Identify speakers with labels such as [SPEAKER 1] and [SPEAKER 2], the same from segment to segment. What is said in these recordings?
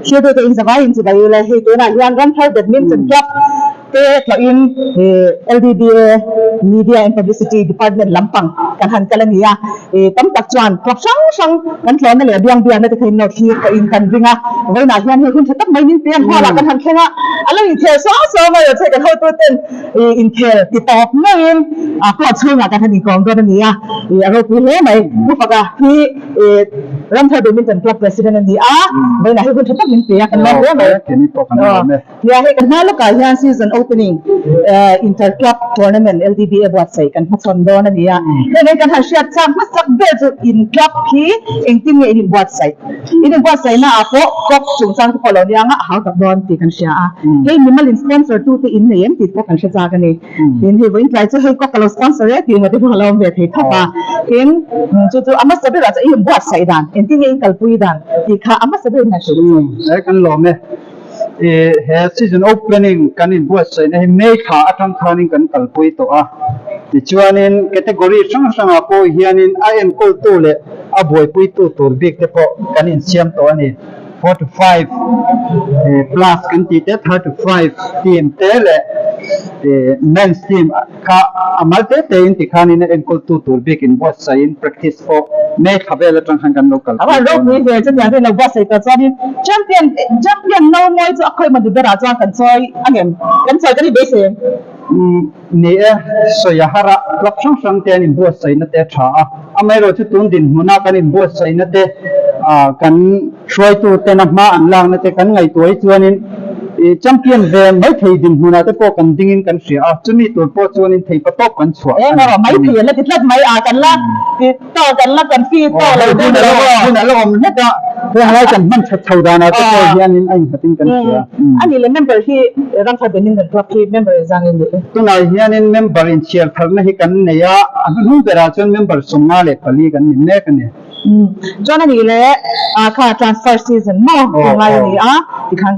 [SPEAKER 1] ชื่อตัวเองสบายอินสบายเลยให้ตัวน่ะยังรันทอร์แบดมินตันคลับเตะตัวอินLDBA Media and Publicity Department ลำปังกันหันกันนี่ตั้มตักจวนคลับช่างกันแค่นั่นแหละเบียงนั่นจะเคยนอที่ตัวอินกันวิ่งไว้หน้าที่นี่คุณจะตั้งไม่นิ่งเปลี่ยนหัวหลักกันหันแค่ว่าอะไรอินเทลซ้อมาอยู่ใช่กันเขาตัวเต็มอินเทลติดต่อไม่ยินปลอดช่วยกันหันอีกกองตัวนี้เราคุยเลยไหมผู้ประกาศที่รันทอร์แบดมินตันคลับ President นี่ไว้หน้าที่คุณจะตั้งนิ่งเปลี่ยนกันมาเลยไหมเนี่ยให้กันหน้าลูกการยันseason opening inter club tournament LDBA บวชใส่กันพัฒนโดนั่นนี่ในการหาเชียร์จ้างมาสักเดือนอินคลับที่เองที่มีอินบวชใส่นะอ่ะพวกก็จุงจังที่พอเราเนี่ยง่ะหากับโดนตีกันเชียร์ให้มีมาลินสปอนเซอร์ตู้ที่อินเนี่ยติดพวกกันเชียร์จ้ากันนี่เห็นที่วันนี้จะให้ก็กระโดดสปอนเซอร์ที่มาที่พวกเราเบียดให้ทับมาเห็นจู่ๆอามาสเบย์เราจะอินบวชใส่ด่านเองที่มีอินกัลปุยด่านที่ข้าอามาสเบย์น่าเชื่อถือ
[SPEAKER 2] ไอ้กันหล่อไหมseason opening กันอินบวชใส่ในเมฆาอัตถังคานิกันกัลปุยตัวที่ชวนin category ช่างๆพอเฮียนินไอเอ็มกูตัวเลยบวยปุยตัวบิ๊กเฉพาะกันอินเสียมตัวนี้45 plus กันที่35 team เตะเลยmen's team ข้าอามาเตะอินที่ขานินเอ็มกูตัวบิ๊กอินบวชใส่ in practice for เมฆาเบลจังหันกัน local
[SPEAKER 1] ว่าโลกนี้เดี๋ยวจะอย่างที่เราบวชใส่ตัวนี้แชมเปี้ยนน้องมวยจะเคยมาดูเบราจ้างกันซอยอันนี้กันซอยกันที่เบส
[SPEAKER 2] นี่สยามระรับช่างเตียนินบวชใส่นั่นเตะช้าไม่รู้ที่ตุนดินหัวหน้ากันนินบวชใส่นั่นเตะกันช่วยตัวเต็นมาอันล่างนั่นเตะกันไงตัวไอ้ชวนนินแชมเปี้ยนเวมไม่เคยดินหัวหน้าแต่พอกันดิ้งกันเสียจุนี่ตัวพอชวนนินไทยประตบกันชัว
[SPEAKER 1] เราไม่เคยแล้วติดเลือดไม่กันละติดต่อกันละกันฟีต่อเลยดูนะ
[SPEAKER 2] เราเนี่ยก็เรื่องอะไรกันมันชัดๆดานะแต่พอเฮียนินไอ้ติ้งกันเสีย
[SPEAKER 1] อันนี้เลยเมมเบอร์ที่รังสรรค์เป็นหนึ่งในคลับที่เมมเบอร์จังเลย
[SPEAKER 2] ตัวนั้นเฮียนินเมมเบอร์อินเชียร์ทำให้กันเนี่ยอันนู้นเป็นอาจารย์เมมเบอร์สมมาเลยพลีกันนี่กันเนี่ย
[SPEAKER 1] จนนี่เลยค่ะ transfer season มั้งตรงไหนนี่ที่ข้าง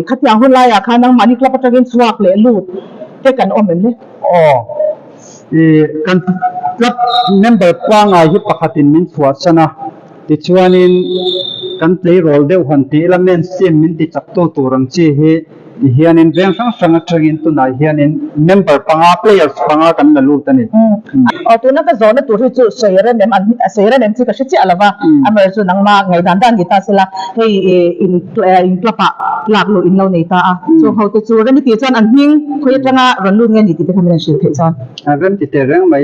[SPEAKER 1] ขัดยังหุ่นไล่ข้างนั่งมานี่คลับประกันสวกเลยลูดเจอกันอมเลย
[SPEAKER 2] กันคลับเมมเบอร์กว้างที่ปกติมินสวดชนะที่ชวนนินกันเพลย์โรลเดียวหันที่ละเมนซีมินที่จับตัวรังจีเฮเฮียนินเรื่องสังกัดกินตัวไหนเฮียนินเมมเบอร์ปังอาเพลย์ปังอากันนั่นลูกตันนี่
[SPEAKER 1] ตัวนั้นก็โซนตัวที่จู่เสียร์เนี่ยมันเสียร์เนี่ยที่ก็ชิดอะไรวะอเมริกันนังมาไงด้านกีตาร์สิละให้อินกลับอะหลักลูอินเราเนี่ยตาจู่เขาจะจู่เรื่องที่จอนอันหิ้งคุยจังอ่ะรันลูเงินที่เป็นคำนั้นชื่อที่จอน
[SPEAKER 2] เรื่องที่เรื่องไม่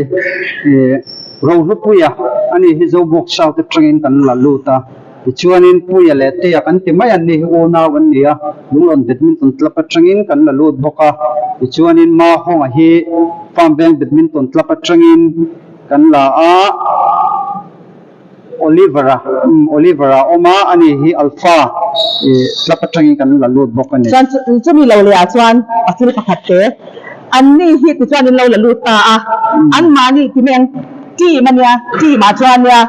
[SPEAKER 2] เรารู้ปุยอันนี้ที่เราบอกชาวที่ทรีนกันละลูตาชวนนินปุยเละเตะกันที่ไม่อันนี้โอนาวันนี้ลุงหลอนเด็ดมินตันทลับทรีนกันละลูบกชวนนินมาห้องฮีฟาร์มแบงเด็ดมินตันทลับทรีนกันละโอลิเวราโอมาอันนี้ฮีอัลฟาทลับทรีนกันละลูบกนี่
[SPEAKER 1] จะมีเราเลยชวนอัศวินประคัตเตะอันนี้ฮีที่ชวนนินเราละลูตาอันมานี่ที่แมงจี้มันเนี่ยจี้มาชวนเนี่ย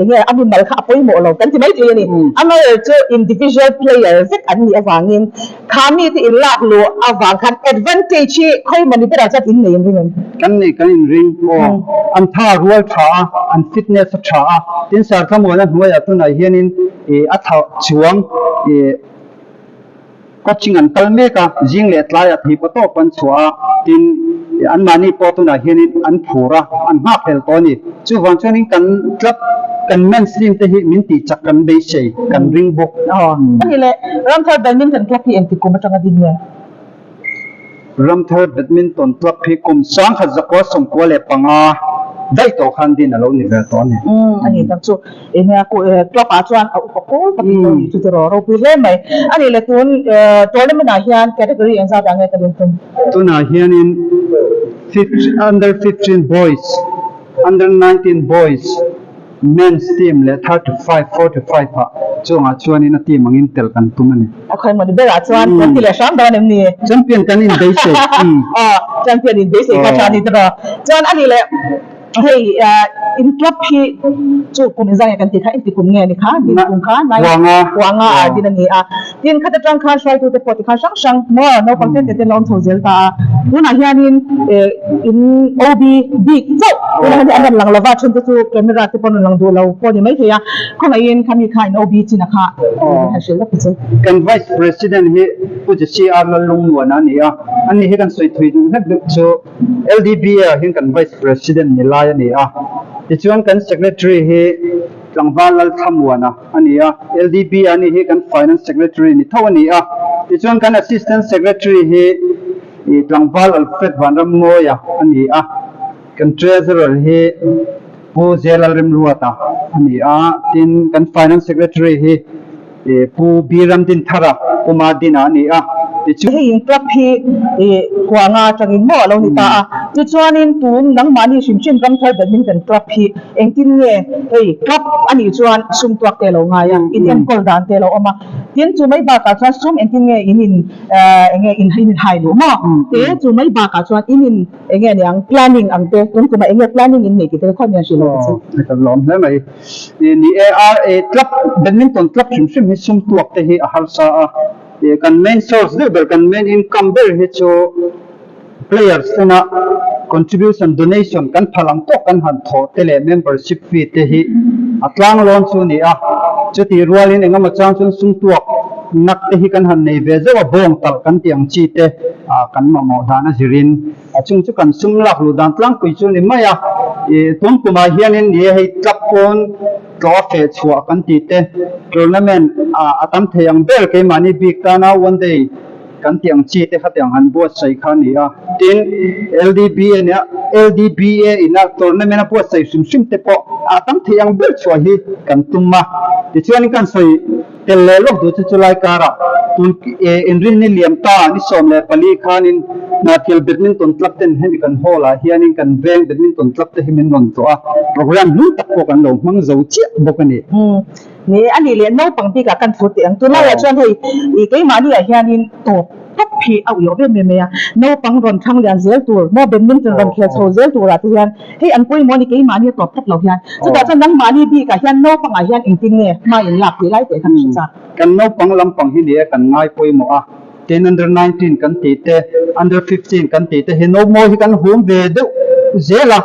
[SPEAKER 1] เนี่ยอันนี้มันขับไปหมดเรากันที่ไม่ดีนี่อันนั้นจะ individual player สักอันนี้อวางินขามีที่อินลักลูอวางคัน advantage ค่อยมันนี่เป็นอะไรจะอินเนี่ยริง
[SPEAKER 2] กันนี่กันอินริงโออันท่ารวยช้าอันฟิตเนสช้าทินสารทั้งหมดนั้นหัวตัวไหนเฮียนินอัฐช่วงก็จริงอันตั้งเมกะยิงเล็ดลายที่ประตูปันชัวทินอันมานี่พอตัวไหนเฮียนินอันผัวอันห้าเพลตัวนี้จู่วันช่วงนี้กันครับกันแมนสลิมที่มินตีจักกันเบสเชกันริงบุก
[SPEAKER 1] อันนี้เลยรัมเทอร์แบดมินตันคลับที่เอ็มที่กุมจังกันดินเนี่ย
[SPEAKER 2] รัมเทอร์แบดมินตันคลับที่กุมสังขจักรสมควรเลยปังได้ตัวคันดินอะไรนี่แบบตอนนี้
[SPEAKER 1] อันนี้ตั้งจู่เนี่ยกูคลับอาจารย์เอาอุปกรณ์กับตัวนี้จุดรอเราไปเล่นไหมอันนี้เลยตัวนี้มันอาเฮียนแคตตาล็อกยังซาดังเงกันดิน
[SPEAKER 2] ตัวน่าเฮียนินunder 15 boys under 19 boys men's team le 35-45 pa chunga chuan in a team angin tel kan tumani
[SPEAKER 1] akhoi mani bera chuan ti le sham dan ni
[SPEAKER 2] champion kan in base
[SPEAKER 1] champion in base ka chani tra chuan ani le hey in club hi chu kum zai kan ti kha in ti kum nge ni kha din kum kha nai wanga din ani din kha ta tang kha shai tu te poti kha sang no content te lom thozel ta una hianin in OB big so una an lang lava chun tu camera te pon lang do lo poni mai thia khong ai in khami kha in OB china kha ha shel la pichu
[SPEAKER 2] kan vice president hi pu je CR la lung wana ni ani he kan soi thui du nak du cho LDB hin kan vice president ni la ya ni ti chuan kan secretary hi tlangwal lal thamwana ani LDB ani hi kan finance secretary ni thawani ti chuan kan assistant secretary hi tlangwal Alfred Vanram Moya ani kan treasurer hi pu zelal rim ruata ani tin kan finance secretary hi pu biram din thara puma din ani
[SPEAKER 1] hey in club hi kwanga tangin mo lo ni ta chu chuanin tun nang mani shim kam thai badminton club hi engtin nge hey club ani chuan sum tuak te lo nga yang in kol dan te lo oma tin chu mai ba ka chuan sum engtin nge in hai lo ma te chu mai ba ka chuan in enge yang planning ang te tun kuma enge planning in ni ki te khon ya shilo chu
[SPEAKER 2] ka lom le mai ni ARA club badminton club shim hi sum tuak te hi ahal sa kan main source de kan main income ber he cho players na contribution donation kan phalang to kan han tho tele membership fee te hi atlang lon chu ni chuti rualin engama chang chun sum tuak nak te hi kan han nei ve zawa bong tal kan tiang chi te kan mo dana zirin achung chu kan sum lak lu dan tlang pui chu ni maya tun kuma hianin ni hei tlap kon trophy chua kan ti te tournament atam theyang bel ke mani big ta na one day kan tiang chi te khatyang han bo sai khan ni tin LDBA ina tournament po sai sim te po atam theyang bel chua hi kan tumma ti chuan kan soi telle lok du chu chulai kara tun enrin ni liam ta ni som le pali khanin na til badminton club ten hen kan hola hianin kan veng badminton club te himin non to program lu tak ko kan lo mang zo chi bokani
[SPEAKER 1] ni ani le no pangpi ka kan futi ang tunai ya chuan hei ke mani a hianin to top phi au yo be me ya no pang ron thang lian zel tur mo badminton ron khel tho zel tur ati hian hei an pui mo ni ke mani to that lo hian chu ta chan nang mani bi ka hian no pang a hian ingting nge ma in lak ti lai te kan cha
[SPEAKER 2] kan no pang lam pang hi le kan ngai pui mo 10 under 19 kan ti te under 15 kan ti te he no mo hi kan hum ve de zela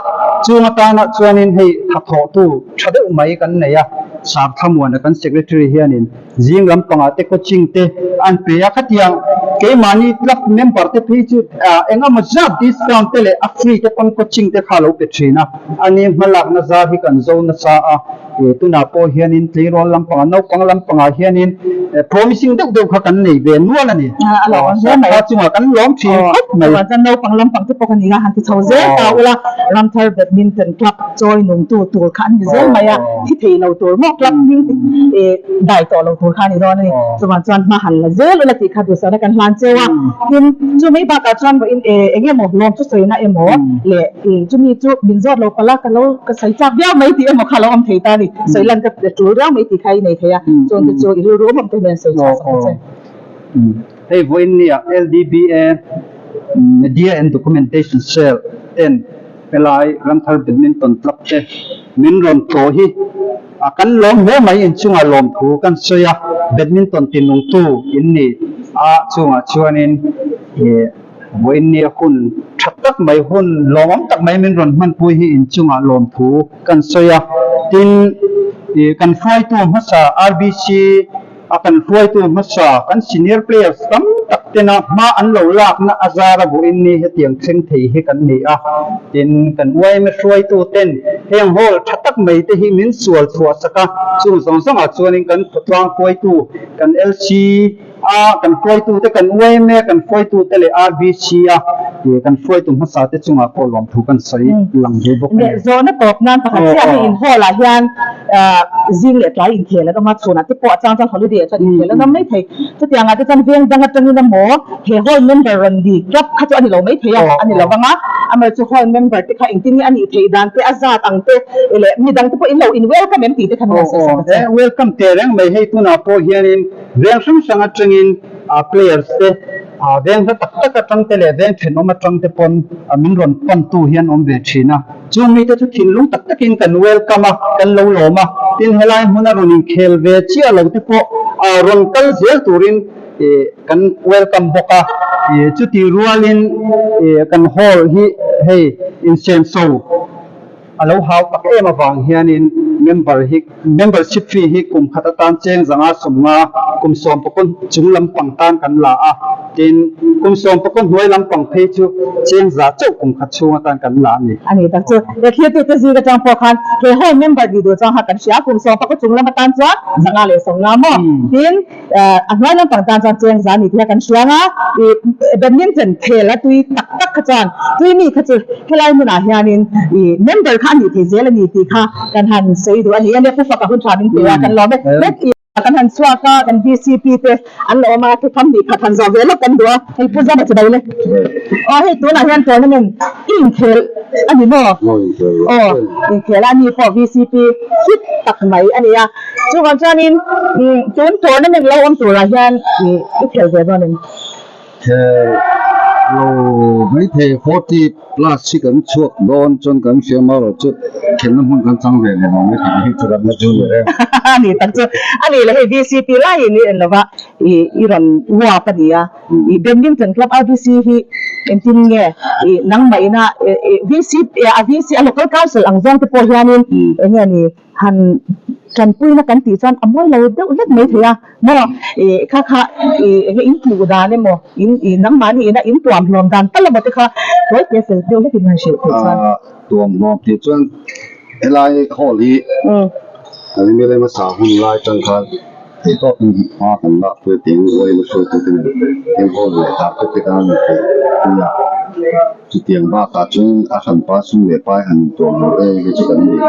[SPEAKER 2] chunga ta na chuanin hei thatho tu thade umai kan ne ya sar thamwana kan secretary hianin jing lam panga te coaching te an pe ya khatiang ke mani club member te phi chu enga maja discount te le a free te kon coaching te khalo pe thina ani malak na za hi kan zo na sa tuna po hianin tlirol lam panga no pang lam panga hianin promising deuh kha kan nei ve nuala ni
[SPEAKER 1] alo je mai
[SPEAKER 2] chunga kan lom thi
[SPEAKER 1] mai wa chan no pang lam pang te po kan ni ga han ti thoze ta ula Ramthar badminton club joy nung tu tur khan ni je mai a thi thei no tur mo club ni dai to lo tur khan ni ro ni chuan chuan ma han la je la ti kha du sa kan hlan chewa tin chu mai ba ka chuan ba in enge mo lom chu soina emo le chu mi chu bin zot lo pala ka lo ka sai chak bia mai ti emo kha lo am thei ta ni soilan ka tur ra mai ti khai nei theya chon ti chu iru ro mom te men sai cha sa che
[SPEAKER 2] hey voin ni LDBA media and documentation cell ten pelai Ramthar badminton club te min ron to hi kan lom me mai in chunga lom thu kan soya badminton tinung tu in ni chunga chuanin voin ni hun thatak mai hun lom tak mai min ron man pui hi in chunga lom thu kan soya tin kan fai tu masa RBC akan fai tu masa kan senior players tam tak tena ma an lo lak na azara bu in ni hetiang theng thei he kan ni tin kan wai me fai tu ten heng hol thatak mai te hi min sual thua saka chu song song a chuanin kan phutwang fai tu kan LC kan fai tu te kan wai me kan fai tu te le RBC kan fai tu masa te chunga ko lom thu kan sai lang je bok
[SPEAKER 1] ne zona top nan pa kha in hola hian zing le tlai in khela ka ma chuna te po chang chang holiday cha in khela nam mai thei chu tianga te chan veng dang atang na mo he hol member ran di club kha chu ani lo mai thei ani lo wanga amar chu hol member te kha ingtin ani thei dan te azat ang te ele mi dang te po in lo in welcome ti te khan na sa
[SPEAKER 2] welcome te rang mai hei tu na po hianin veng sum sanga changin players te veng tak tak atang te le veng thin oma tang te pon min ron pon tu hian om ve thina chung mi te chu thin lung tak takin kan welcome kan lo loma tin helai huna ronin khel ve chia lo te po ron kal zel turin kan welcome boka chu ti rualin kan hall hi hey in sem so alo haw pak ema wang hianin membership fee hi kum khata tan cheng zanga somnga kum som pakon chunglam pangtan kan la a tin kum som pakon hoi lam pang phei chu cheng za chau kum khat chunga tan kan la ni
[SPEAKER 1] อันนี้ตักจูเด็กเฮียตัวซีกระจังพอคันเคยให้เมมเบอร์ดีดูจังหักกันเสียกลุ่มสองปะก็จุงแล้วมาตันจ้าสังอาเลยส่งงามดินอันนั้นต่างๆจังเจียงจานี่ที่กันเสียนะแบดมินตันเคแล้วตุยตักขจรตุยมีขจรเคลายมุนาเฮียนินเมมเบอร์คันนี่ที่เจลนี่ที่ค่ะกันหันสวยดูอันนี้ผู้ฟังกับคุณชาดินเปียกันล้อไม่กันหันสวากัน BCP เตอันล้อมาที่ทำดีขัดหันจอเวลกันดูให้พูดจะมาจะได้เลยให้ตัวนั้นยันตัวนั้นอินเคลอันนี้บ่อินเคลอันนี้พอ BCP คิดตักไหมอันนี้ช่วงจานินจนตัวนั้นเราอมตัวละยันอินเคลเวลนั่น
[SPEAKER 3] lo mấy thầy phó thì là chỉ cần chuộc đón chân cần xem mà rồi chứ khi nó muốn cần sang về này nó mới thì cho nó chưa được
[SPEAKER 1] อันนี้ตั้งใจอันนี้เลย BCP ไล่นี่เองละว่าอีรันวัวปะเนี่ยอีเบนดิงตันคลับ RBC ที่เอ็นตินเงี้ยนังไม่นะVCP VC local council อังจงที่พอเฮียนินเงี้ยนี่หันกันปุ้ยนะกันตีจันอมวยเราเด็กเล็กไม่เถียมอค่ะอินตูดาเนี่ยมออินนังมันนี่นะอินตัวมลอมดันตลอดแต่ค่ะโอ้ยเจ๊เสือเด็กเล็กเป็นไงเชื่อจัน
[SPEAKER 3] ตัวมองที่จนอะไรข้อนี้อันนี้ไม่ได้มาสาวหุ่นลายจังคันที่ก็มากันละเพื่อทิ้งไว้มาช่วยตัวเองเองก็เลยตัดไปกันเลยเนี่ยจุดเตียงบ้าตาจุนอาหารป้าสุ่มเลยไปหันตัวเราเองก็จะกันเลย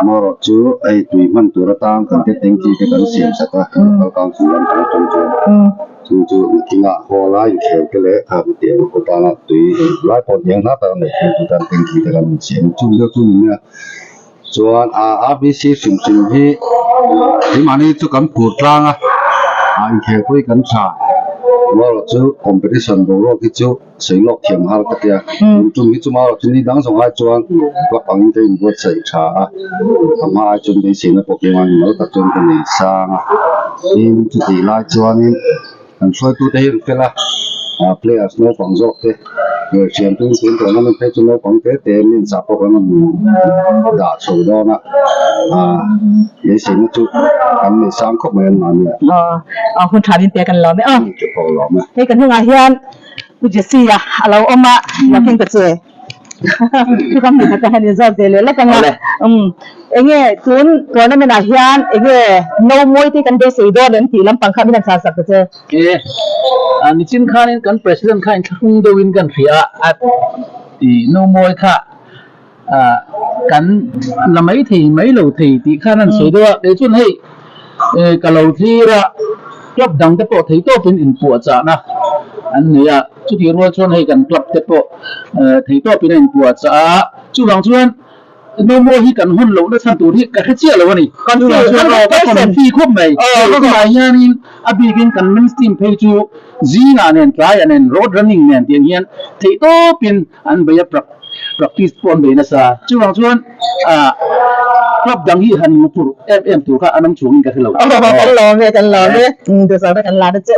[SPEAKER 3] มอรจูไอตุยมันตัวตั้งกันที่ทิ้งที่กันเสียงสักเรากางสุ่มกันจนทิ้งอ่ะพอไล่เขียวก็เลยอาบเตียงก็ตาละตุยไล่พอเตียงหน้าตาเนี่ยจุดตั้งทิ้งที่กันเสียงจุนเยอะจุนเนี่ยส่วนRBC สุ่มที่มานี่จะกันพูดกลางอ่ะเขียวคุยกันชาว่าเราจะ competition ดูว่าที่จะใส่ล็อกเทียมหาก็ได้จุดนี้จะมาจุดนี้ดังสองไอ้จวนก็ปังจะมีบทใส่ชาทำให้จุดนี้สิ่งที่พวกมันเราตัดจนกันในสร้างนี่จุดที่ไล่จวนนี่มันช่วยตัวเองก็ละplayers โน้ฟังจบเด้เชียงตุงตัวนั้นมันเป็นโน้ฟังเต้มีสับพวกนั้นด่าสู้ดอนะยี่สิ่งจุดกันในสร้างก็เหมือนมันเนี่ย
[SPEAKER 1] คุณชาดินเปียกันล้อไม่
[SPEAKER 3] จะพอล้อไหม
[SPEAKER 1] ให้กันยังไงเฮียนกูจะเสียเราเอามาอยากกินกระเจยที่คำนี้เขาจะให้นิสัยเลยแล้วกันนะเองเนี่ยตัวนั้นเป็นอาหารเองเนี่ยโน้มวยที่กันเดสิโดเดินที่ลำปังข้ามีนักศึกษาก็เจอ
[SPEAKER 4] อันนี้จินข้านี่กัน president ข้าทุ่งเดวินกันเสียที่โน้มวยข้ากันละไม่ถี่ไม่เหลวถี่ที่ข้านั้นสวยด้วยเดี๋ยวจุนให้กับเหลวที่ละกลับดังแต่ปอที่โตเป็นอินปัวจ่านะอันนี้จุดที่รัวชวนให้กันกลับแต่ปอที่โตเป็นอินปัวจ่าจุดหลังชวนโน้มวยให้กันหุ่นเหลวและทันตัวที่กันแค่เชี่ยเลยวะนี่กันจุดหลังชวนเราก็คนที่ควบไม่ก็หมายอย่างนี้อภิกินกันมินสตีมเพจูจีน่าเนี่ยทรายเนี่ยโรดรันนิ่งเนี่ยที่นี้ที่โตเป็นอันเบียบpractice pon be na sa chuang chuan club dang hi han mupur FM tu kha anam chung ka thelo
[SPEAKER 1] kan lo me do sa kan la de che